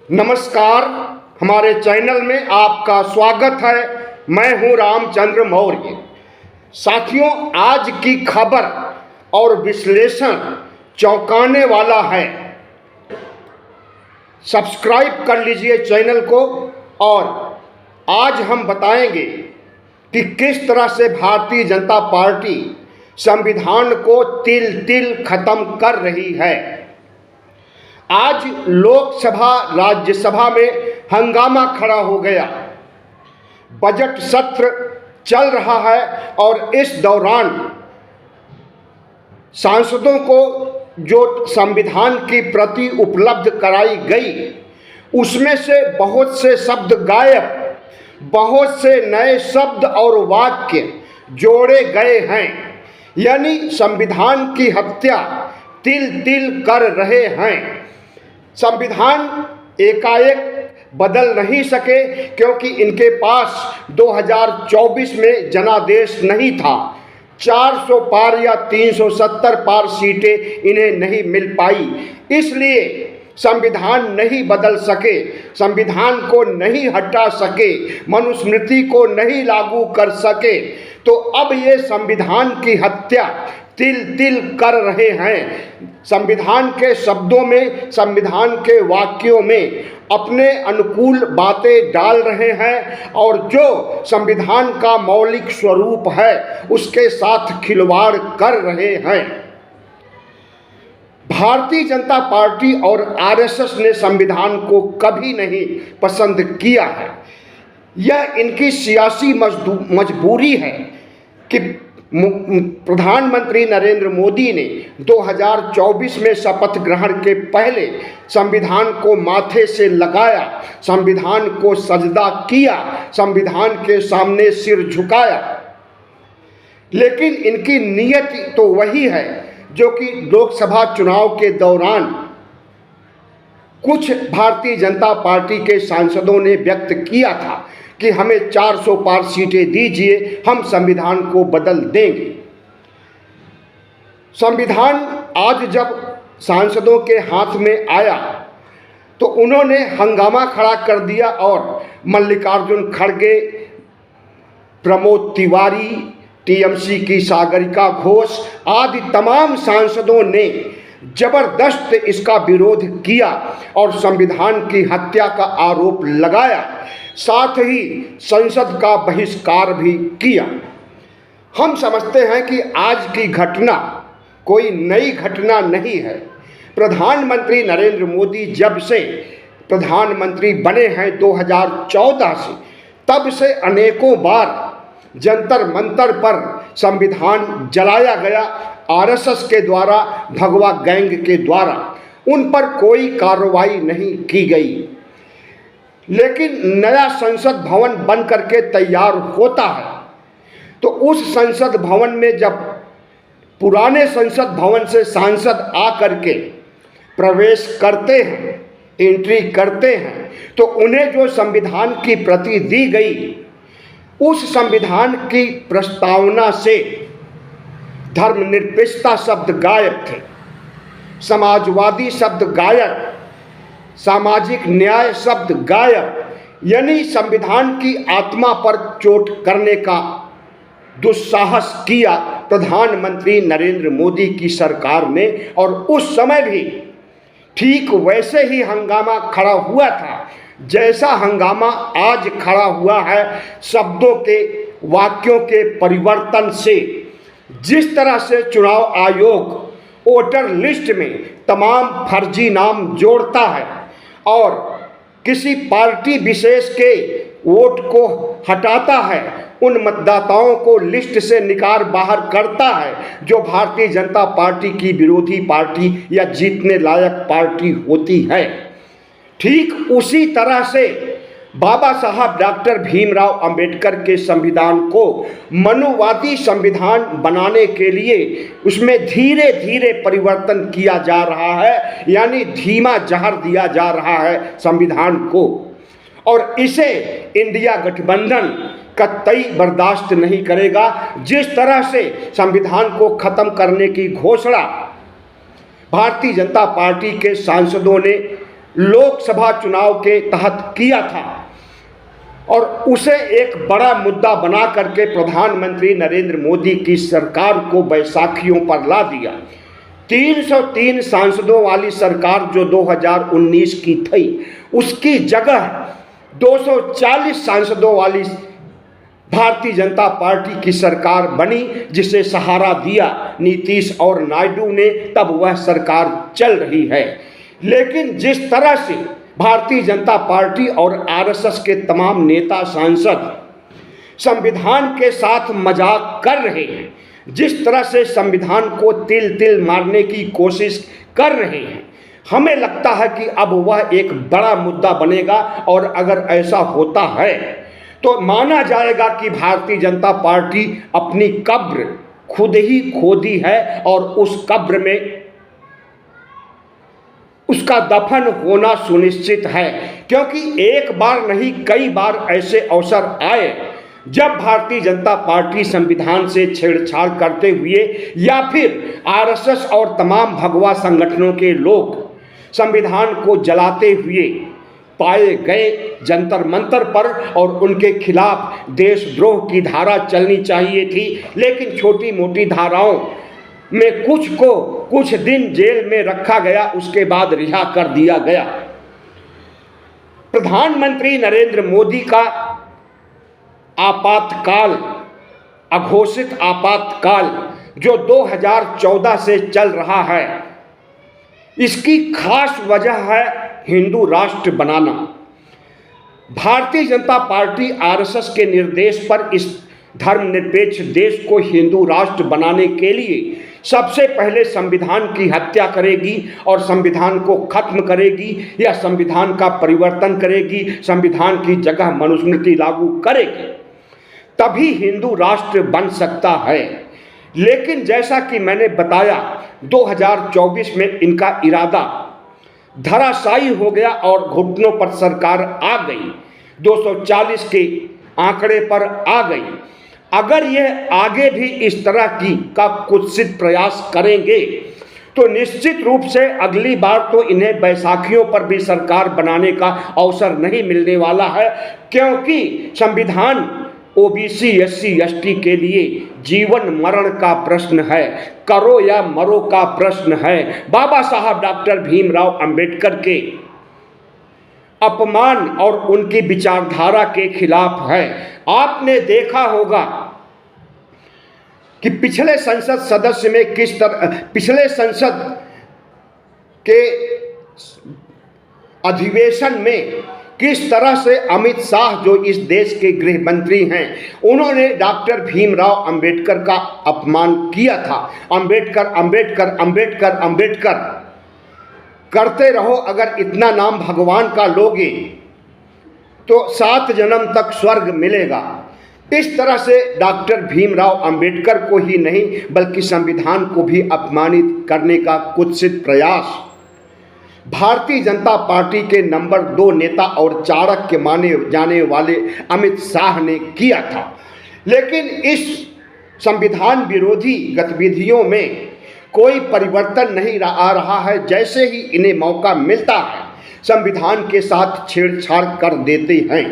नमस्कार, हमारे चैनल में आपका स्वागत है। मैं हूं रामचंद्र मौर्य। साथियों, आज की खबर और विश्लेषण चौंकाने वाला है। सब्सक्राइब कर लीजिए चैनल को। और आज हम बताएंगे कि किस तरह से भारतीय जनता पार्टी संविधान को तिल तिल खत्म कर रही है। आज लोकसभा राज्यसभा में हंगामा खड़ा हो गया। बजट सत्र चल रहा है और इस दौरान सांसदों को जो संविधान की प्रति उपलब्ध कराई गई उसमें से बहुत से शब्द गायब, बहुत से नए शब्द और वाक्य जोड़े गए हैं। यानी संविधान की हत्या तिल तिल कर रहे हैं। संविधान एकाएक बदल नहीं सके क्योंकि इनके पास 2024 में जनादेश नहीं था। 400 पार या 370 पार सीटें इन्हें नहीं मिल पाई, इसलिए संविधान नहीं बदल सके, संविधान को नहीं हटा सके, मनुस्मृति को नहीं लागू कर सके। तो अब ये संविधान की हत्या तिल तिल कर रहे हैं। संविधान के शब्दों में, संविधान के वाक्यों में अपने अनुकूल बातें डाल रहे हैं और जो संविधान का मौलिक स्वरूप है उसके साथ खिलवाड़ कर रहे हैं। भारतीय जनता पार्टी और आरएसएस ने संविधान को कभी नहीं पसंद किया है। यह इनकी सियासी मजबूरी है कि प्रधानमंत्री नरेंद्र मोदी ने 2024 में शपथ ग्रहण के पहले संविधान को माथे से लगाया, संविधान को सजदा किया, संविधान के सामने सिर झुकाया। लेकिन इनकी नीयत तो वही है जो कि लोकसभा चुनाव के दौरान कुछ भारतीय जनता पार्टी के सांसदों ने व्यक्त किया था कि हमें 400 पार सीटें दीजिए, हम संविधान को बदल देंगे। संविधान आज जब सांसदों के हाथ में आया तो उन्होंने हंगामा खड़ा कर दिया और मल्लिकार्जुन खड़गे, प्रमोद तिवारी, टीएमसी की सागरिका घोष आदि तमाम सांसदों ने जबरदस्त इसका विरोध किया और संविधान की हत्या का आरोप लगाया, साथ ही संसद का बहिष्कार भी किया। हम समझते हैं कि आज की घटना कोई नई घटना नहीं है। प्रधानमंत्री नरेंद्र मोदी जब से प्रधानमंत्री बने हैं 2014 से, तब से अनेकों बार जंतर मंतर पर संविधान जलाया गया आरएसएस के द्वारा, भगवा गैंग के द्वारा। उन पर कोई कार्रवाई नहीं की गई। लेकिन नया संसद भवन बन करके तैयार होता है तो उस संसद भवन में जब पुराने संसद भवन से सांसद आ करके प्रवेश करते हैं, एंट्री करते हैं, तो उन्हें जो संविधान की प्रति दी गई उस संविधान की प्रस्तावना से धर्मनिरपेक्षता शब्द गायब थे, समाजवादी शब्द गायब, सामाजिक न्याय शब्द गायब। यानी संविधान की आत्मा पर चोट करने का दुस्साहस किया प्रधानमंत्री नरेंद्र मोदी की सरकार ने। और उस समय भी ठीक वैसे ही हंगामा खड़ा हुआ था जैसा हंगामा आज खड़ा हुआ है। शब्दों के, वाक्यों के परिवर्तन से, जिस तरह से चुनाव आयोग वोटर लिस्ट में तमाम फर्जी नाम जोड़ता है और किसी पार्टी विशेष के वोट को हटाता है, उन मतदाताओं को लिस्ट से निकाल बाहर करता है जो भारतीय जनता पार्टी की विरोधी पार्टी या जीतने लायक पार्टी होती है। ठीक उसी तरह से बाबा साहब डॉक्टर भीमराव अंबेडकर के संविधान को मनुवादी संविधान बनाने के लिए उसमें धीरे धीरे परिवर्तन किया जा रहा है। यानी धीमा जहर दिया जा रहा है संविधान को। और इसे इंडिया गठबंधन कतई बर्दाश्त नहीं करेगा। जिस तरह से संविधान को खत्म करने की घोषणा भारतीय जनता पार्टी के सांसदों ने लोकसभा चुनाव के तहत किया था और उसे एक बड़ा मुद्दा बना करके प्रधानमंत्री नरेंद्र मोदी की सरकार को बैसाखियों पर ला दिया। 303 सांसदों वाली सरकार जो 2019 की थी, उसकी जगह 240 सांसदों वाली भारतीय जनता पार्टी की सरकार बनी, जिसे सहारा दिया नीतीश और नायडू ने। तब वह सरकार चल रही है। लेकिन जिस तरह से भारतीय जनता पार्टी और आरएसएस के तमाम नेता सांसद संविधान के साथ मजाक कर रहे हैं, जिस तरह से संविधान को तिल तिल मारने की कोशिश कर रहे हैं, हमें लगता है कि अब वह एक बड़ा मुद्दा बनेगा। और अगर ऐसा होता है तो माना जाएगा कि भारतीय जनता पार्टी अपनी कब्र खुद ही खोदी है और उस कब्र में उसका दफन होना सुनिश्चित है। क्योंकि एक बार नहीं, कई बार ऐसे अवसर आए जब भारतीय जनता पार्टी संविधान से छेड़छाड़ करते हुए या फिर आरएसएस और तमाम भगवा संगठनों के लोग संविधान को जलाते हुए पाए गए जंतर मंतर पर, और उनके खिलाफ देशद्रोह की धारा चलनी चाहिए थी। लेकिन छोटी मोटी धाराओं में कुछ को कुछ दिन जेल में रखा गया, उसके बाद रिहा कर दिया गया। प्रधानमंत्री नरेंद्र मोदी का आपातकाल, अघोषित आपातकाल जो 2014 से चल रहा है, इसकी खास वजह है हिंदू राष्ट्र बनाना। भारतीय जनता पार्टी आरएसएस के निर्देश पर इस धर्मनिरपेक्ष देश को हिंदू राष्ट्र बनाने के लिए सबसे पहले संविधान की हत्या करेगी और संविधान को खत्म करेगी या संविधान का परिवर्तन करेगी, संविधान की जगह मनुस्मृति लागू करेगी, तभी हिंदू राष्ट्र बन सकता है। लेकिन जैसा कि मैंने बताया, 2024 में इनका इरादा धराशायी हो गया और घुटनों पर सरकार आ गई, 240 के आंकड़े पर आ गई। अगर यह आगे भी इस तरह का कुत्सित प्रयास करेंगे तो निश्चित रूप से अगली बार तो इन्हें बैसाखियों पर भी सरकार बनाने का अवसर नहीं मिलने वाला है। क्योंकि संविधान ओबीसी एससी एसटी के लिए जीवन मरण का प्रश्न है, करो या मरो का प्रश्न है। बाबा साहब डॉक्टर भीमराव अंबेडकर के अपमान और उनकी विचारधारा के खिलाफ है। आपने देखा होगा कि पिछले संसद सदस्य में पिछले संसद के अधिवेशन में किस तरह से अमित शाह जो इस देश के गृह मंत्री हैं, उन्होंने डॉक्टर भीमराव अंबेडकर का अपमान किया था। अंबेडकर अंबेडकर अंबेडकर अंबेडकर करते रहो, अगर इतना नाम भगवान का लोगे तो 7 जन्म तक स्वर्ग मिलेगा। इस तरह से डॉक्टर भीमराव अंबेडकर को ही नहीं बल्कि संविधान को भी अपमानित करने का कुत्सित प्रयास भारतीय जनता पार्टी के नंबर 2 नेता और चाणक्य माने जाने वाले अमित शाह ने किया था। लेकिन इस संविधान विरोधी गतिविधियों में कोई परिवर्तन नहीं आ रहा है। जैसे ही इन्हें मौका मिलता है, संविधान के साथ छेड़छाड़ कर देते हैं।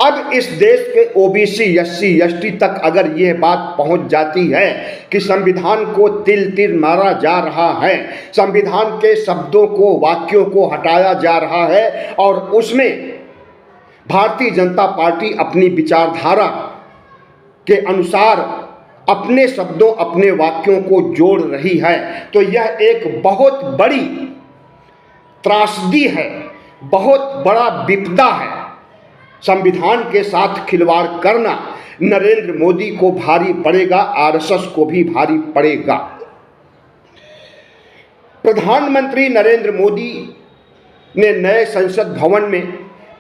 अब इस देश के ओबीसी एससी एसटी तक अगर यह बात पहुंच जाती है कि संविधान को तिल तिल मारा जा रहा है, संविधान के शब्दों को वाक्यों को हटाया जा रहा है और उसमें भारतीय जनता पार्टी अपनी विचारधारा के अनुसार अपने शब्दों अपने वाक्यों को जोड़ रही है, तो यह एक बहुत बड़ी त्रासदी है, बहुत बड़ा विपदा है। संविधान के साथ खिलवाड़ करना नरेंद्र मोदी को भारी पड़ेगा, आरएसएस को भी भारी पड़ेगा। प्रधानमंत्री नरेंद्र मोदी ने नए संसद भवन में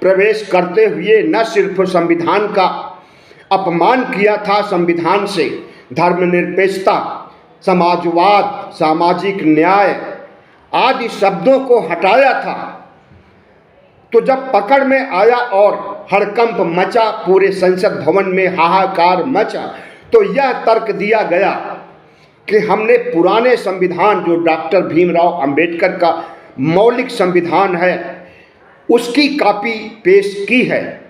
प्रवेश करते हुए न सिर्फ संविधान का अपमान किया था, संविधान से धर्मनिरपेक्षता, समाजवाद, सामाजिक न्याय आदि शब्दों को हटाया था। तो जब पकड़ में आया और हड़कंप मचा, पूरे संसद भवन में हाहाकार मचा, तो यह तर्क दिया गया कि हमने पुराने संविधान जो डॉक्टर भीमराव अंबेडकर का मौलिक संविधान है, उसकी कॉपी पेश की है।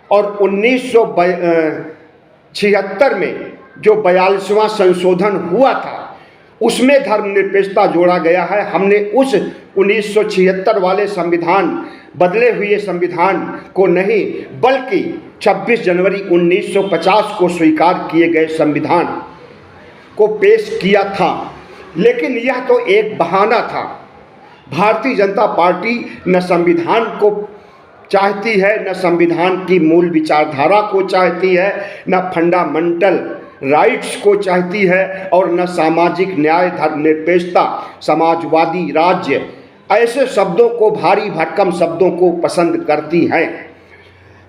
और 1976 में जो 42वां संशोधन हुआ था उसमें धर्मनिरपेक्षता जोड़ा गया है। हमने उस 1976 वाले संविधान, बदले हुए संविधान को नहीं, बल्कि 26 जनवरी 1950 को स्वीकार किए गए संविधान को पेश किया था। लेकिन यह तो एक बहाना था। भारतीय जनता पार्टी न संविधान को चाहती है, न संविधान की मूल विचारधारा को चाहती है, न फंडामेंटल राइट्स को चाहती है, और न सामाजिक न्याय, धर्मनिरपेक्षता, समाजवादी राज्य, ऐसे शब्दों को, भारी भरकम शब्दों को पसंद करती है।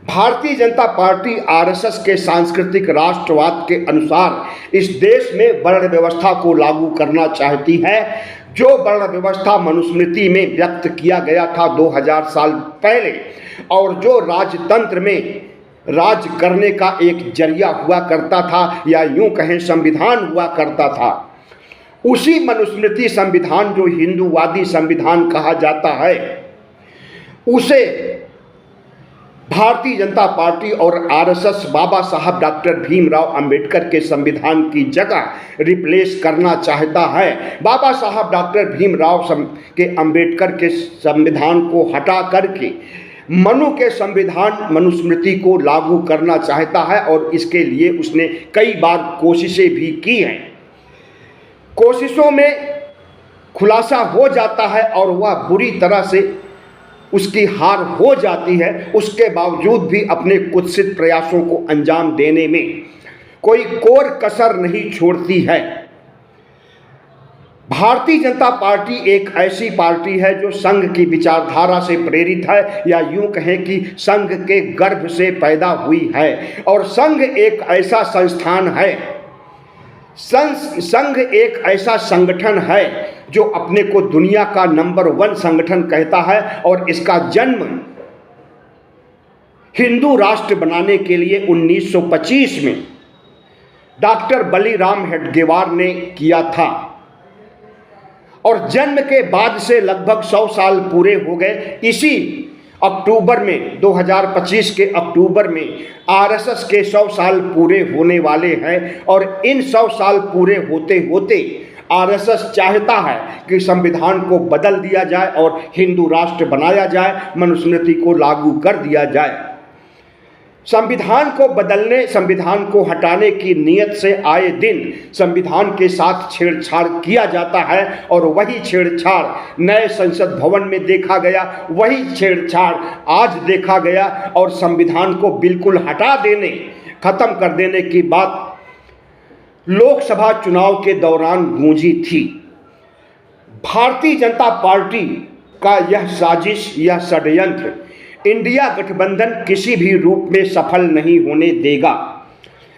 भारतीय जनता पार्टी आरएसएस के सांस्कृतिक राष्ट्रवाद के अनुसार इस देश में वर्ण व्यवस्था को लागू करना चाहती है, जो वर्ण व्यवस्था मनुस्मृति में व्यक्त किया गया था 2000 साल पहले, और जो राजतंत्र में राज करने का एक जरिया हुआ करता था, या यूं कहें संविधान हुआ करता था। उसी मनुस्मृति संविधान, जो हिंदूवादी संविधान कहा जाता है, उसे भारतीय जनता पार्टी और आरएसएस बाबा साहब डॉक्टर भीमराव अंबेडकर के संविधान की जगह रिप्लेस करना चाहता है। बाबा साहब डॉक्टर भीमराव के अंबेडकर के संविधान को हटा करके मनु के संविधान, मनुस्मृति को लागू करना चाहता है, और इसके लिए उसने कई बार कोशिशें भी की हैं। कोशिशों में खुलासा हो जाता है और वह बुरी तरह से उसकी हार हो जाती है। उसके बावजूद भी अपने कुत्सित प्रयासों को अंजाम देने में कोई कोर कसर नहीं छोड़ती है। भारतीय जनता पार्टी एक ऐसी पार्टी है जो संघ की विचारधारा से प्रेरित है, या यूं कहें कि संघ के गर्भ से पैदा हुई है। और संघ एक ऐसा संस्थान है, संघ एक ऐसा संगठन है जो अपने को दुनिया का नंबर 1 संगठन कहता है, और इसका जन्म हिंदू राष्ट्र बनाने के लिए 1925 में डॉक्टर बलीराम हेडगेवार ने किया था। और जन्म के बाद से लगभग 100 साल पूरे हो गए। इसी अक्टूबर में, 2025 के अक्टूबर में आरएसएस के 100 साल पूरे होने वाले हैं। और इन 100 साल पूरे होते होते आरएसएस चाहता है कि संविधान को बदल दिया जाए और हिंदू राष्ट्र बनाया जाए, मनुस्मृति को लागू कर दिया जाए। संविधान को बदलने, संविधान को हटाने की नीयत से आए दिन संविधान के साथ छेड़छाड़ किया जाता है, और वही छेड़छाड़ नए संसद भवन में देखा गया, वही छेड़छाड़ आज देखा गया। और संविधान को बिल्कुल हटा देने, खत्म कर देने की बात लोकसभा चुनाव के दौरान गूंजी थी। भारतीय जनता पार्टी का यह साजिश, यह षड्यंत्र इंडिया गठबंधन किसी भी रूप में सफल नहीं होने देगा।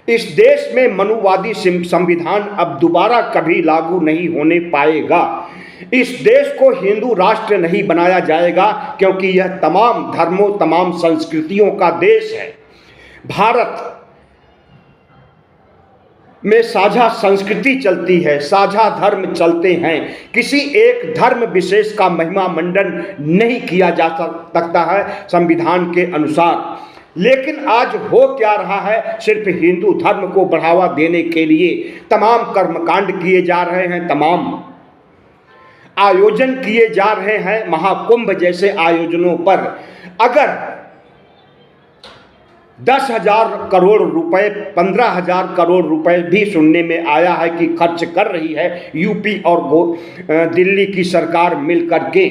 इस देश में मनुवादी संविधान अब दोबारा कभी लागू नहीं होने पाएगा। इस देश को हिंदू राष्ट्र नहीं बनाया जाएगा, क्योंकि यह तमाम धर्मों, तमाम संस्कृतियों का देश है। भारत में साझा संस्कृति चलती है, साझा धर्म चलते हैं। किसी एक धर्म विशेष का महिमा मंडन नहीं किया जा सकता है संविधान के अनुसार। लेकिन आज हो क्या रहा है, सिर्फ हिंदू धर्म को बढ़ावा देने के लिए तमाम कर्मकांड किए जा रहे हैं, तमाम आयोजन किए जा रहे हैं। महाकुंभ जैसे आयोजनों पर अगर 10,000 करोड़ रुपए, 15,000 करोड़ रुपए भी सुनने में आया है कि खर्च कर रही है यूपी और दिल्ली की सरकार मिलकर के,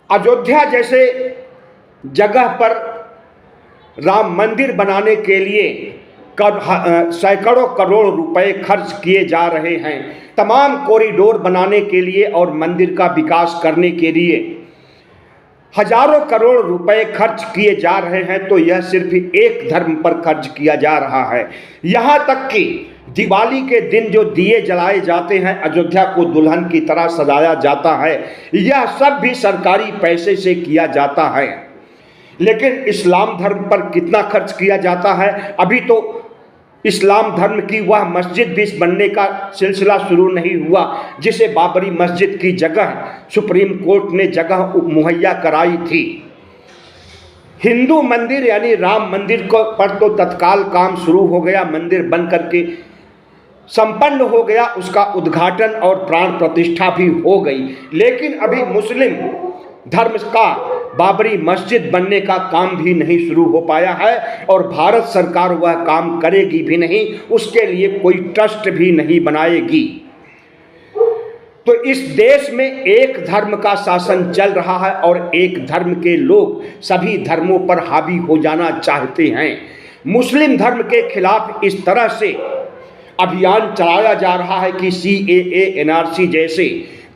अयोध्या जैसे जगह पर राम मंदिर बनाने के लिए सैकड़ों करोड़ रुपए खर्च किए जा रहे हैं। तमाम कॉरिडोर बनाने के लिए और मंदिर का विकास करने के लिए हजारों करोड़ रुपए खर्च किए जा रहे हैं, तो यह सिर्फ एक धर्म पर खर्च किया जा रहा है। यहाँ तक कि दिवाली के दिन जो दिए जलाए जाते हैं, अयोध्या को दुल्हन की तरह सजाया जाता है, यह सब भी सरकारी पैसे से किया जाता है। लेकिन इस्लाम धर्म पर कितना खर्च किया जाता है? अभी तो इस्लाम धर्म की वह मस्जिद भी बनने का सिलसिला शुरू नहीं हुआ जिसे बाबरी मस्जिद की जगह सुप्रीम कोर्ट ने जगह मुहैया कराई थी। हिंदू मंदिर यानी राम मंदिर को पर तो तत्काल काम शुरू हो गया, मंदिर बन करके संपन्न हो गया, उसका उद्घाटन और प्राण प्रतिष्ठा भी हो गई। लेकिन अभी मुस्लिम धर्म का बाबरी मस्जिद बनने का काम भी नहीं शुरू हो पाया है और भारत सरकार वह काम करेगी भी नहीं, उसके लिए कोई ट्रस्ट भी नहीं बनाएगी। तो इस देश में एक धर्म का शासन चल रहा है और एक धर्म के लोग सभी धर्मों पर हावी हो जाना चाहते हैं। मुस्लिम धर्म के खिलाफ इस तरह से अभियान चलाया जा रहा है कि CAA NRC जैसे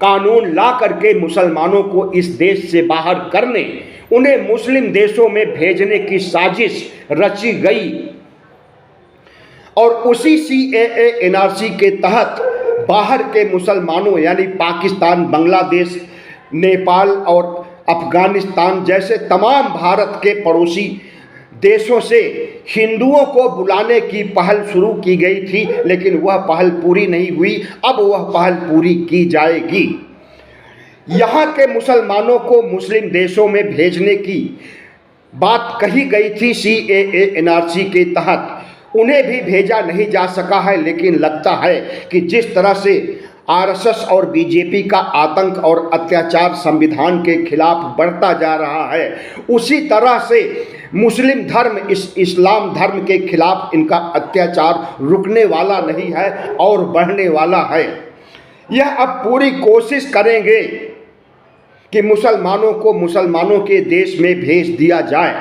कानून ला करके मुसलमानों को इस देश से बाहर करने, उन्हें मुस्लिम देशों में भेजने की साजिश रची गई और उसी CAA NRC के तहत बाहर के मुसलमानों यानी पाकिस्तान, बांग्लादेश, नेपाल और अफगानिस्तान जैसे तमाम भारत के पड़ोसी देशों से हिंदुओं को बुलाने की पहल शुरू की गई थी, लेकिन वह पहल पूरी नहीं हुई। अब वह पहल पूरी की जाएगी। यहाँ के मुसलमानों को मुस्लिम देशों में भेजने की बात कही गई थी CAA NRC के तहत, उन्हें भी भेजा नहीं जा सका है। लेकिन लगता है कि जिस तरह से RSS और BJP का आतंक और अत्याचार संविधान के खिलाफ बढ़ता जा रहा है, उसी तरह से मुस्लिम धर्म इस्लाम धर्म के खिलाफ इनका अत्याचार रुकने वाला नहीं है और बढ़ने वाला है। यह अब पूरी कोशिश करेंगे कि मुसलमानों को मुसलमानों के देश में भेज दिया जाए,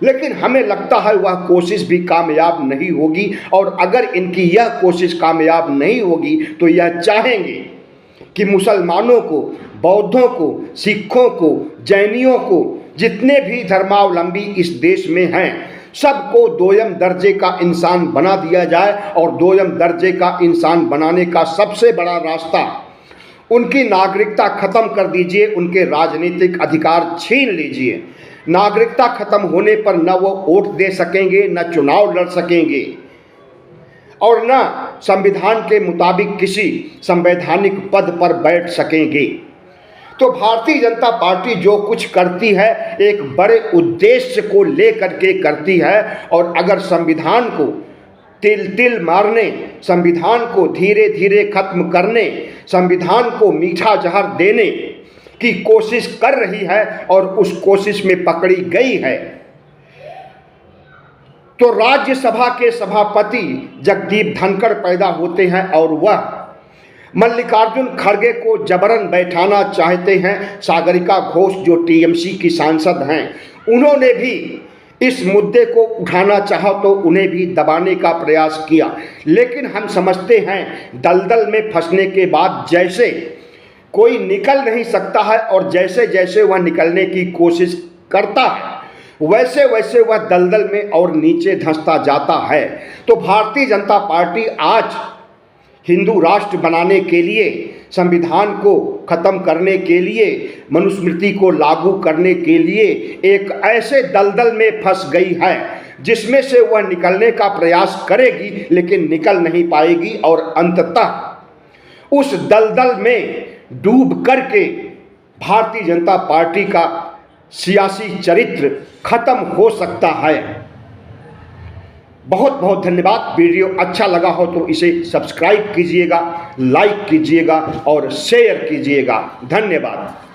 लेकिन हमें लगता है वह कोशिश भी कामयाब नहीं होगी। और अगर इनकी यह कोशिश कामयाब नहीं होगी तो यह चाहेंगे कि मुसलमानों को, बौद्धों को, सिखों को, जैनियों को, जितने भी धर्मावलंबी इस देश में हैं, सबको दोयम दर्जे का इंसान बना दिया जाए। और दोयम दर्जे का इंसान बनाने का सबसे बड़ा रास्ता, उनकी नागरिकता खत्म कर दीजिए, उनके राजनीतिक अधिकार छीन लीजिए। नागरिकता खत्म होने पर न वो वोट दे सकेंगे, न चुनाव लड़ सकेंगे और न संविधान के मुताबिक किसी संवैधानिक पद पर बैठ सकेंगे। तो भारतीय जनता पार्टी जो कुछ करती है एक बड़े उद्देश्य को लेकर के करती है। और अगर संविधान को तिल तिल मारने, संविधान को धीरे धीरे खत्म करने, संविधान को मीठा जहर देने की कोशिश कर रही है और उस कोशिश में पकड़ी गई है, तो राज्यसभा के सभापति जगदीप धनखड़ पैदा होते हैं और वह मल्लिकार्जुन खड़गे को जबरन बैठाना चाहते हैं। सागरिका घोष जो TMC की सांसद हैं, उन्होंने भी इस मुद्दे को उठाना चाहा तो उन्हें भी दबाने का प्रयास किया। लेकिन हम समझते हैं दलदल में फंसने के बाद जैसे कोई निकल नहीं सकता है और जैसे जैसे वह निकलने की कोशिश करता है वैसे वैसे वह दलदल में और नीचे धंसता जाता है। तो भारतीय जनता पार्टी आज हिंदू राष्ट्र बनाने के लिए, संविधान को खत्म करने के लिए, मनुस्मृति को लागू करने के लिए एक ऐसे दलदल में फंस गई है जिसमें से वह निकलने का प्रयास करेगी लेकिन निकल नहीं पाएगी और अंततः उस दलदल में डूब करके भारतीय जनता पार्टी का सियासी चरित्र खत्म हो सकता है। बहुत बहुत धन्यवाद। वीडियो अच्छा लगा हो तो इसे सब्सक्राइब कीजिएगा, लाइक कीजिएगा और शेयर कीजिएगा। धन्यवाद।